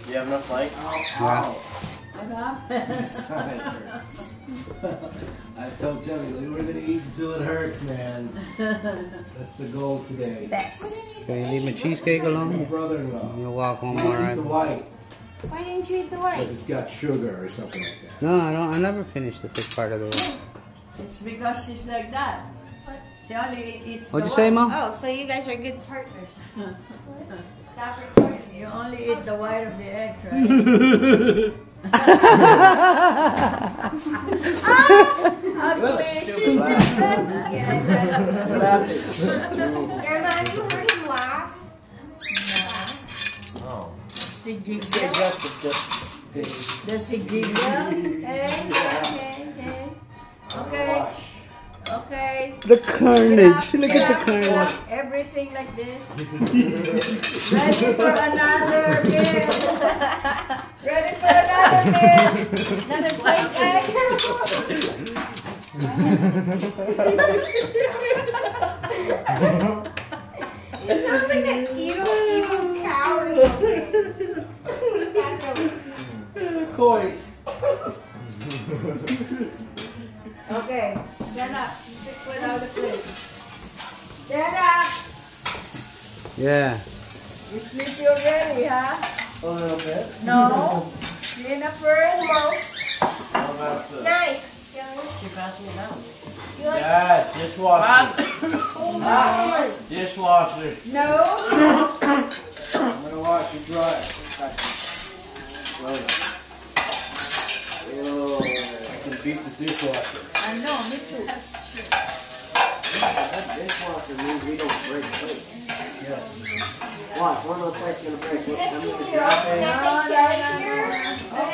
Do you have enough light? Yeah. What happened? I told Jimmy, we're gonna eat until it hurts, man. That's the goal today. Okay, you leave my cheesecake alone? My brother-in-law. You'll walk home Eat alright. the white. Why didn't you eat the white? Because it's got sugar or something like that. No, I don't. I never finished the thick part of the way. It's because she's like that. She only eats What'd the you say, white. Mom? Oh, so you guys are good partners. Stop recording. You only eat the white of the egg, right? Stupid laugh. Grandma, have you heard him laugh? Oh. Sigigil. Just The sigigil. Hey. Okay. Okay. The carnage. Look at the Clap, carnage. clap, everything like this. Ready for another meal. Ready for another meal. Another plate, guys? You sound like an evil cow or something. Corey. Okay, stand up. Pick one out of the plate. Stand up. Yeah. You sleepy already, huh? A little bit. No. Clean up first. How about the... Nice, Johnny. Keep passing it down. You like Yeah, dishwasher. Dishwasher. No. I'm gonna watch you dry. Oh, I can beat the dishwasher. I know, me too. That dishwasher means we don't break plates. Yes. Watch, one of those plates is gonna break. I'm gonna Drop drop it.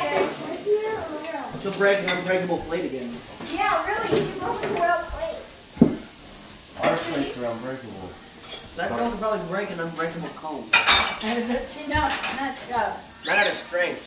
She'll break an unbreakable plate again. Yeah, really, you must have well played. Our plates are unbreakable. That girl could probably break an unbreakable cone. Not enough. Not out of strength.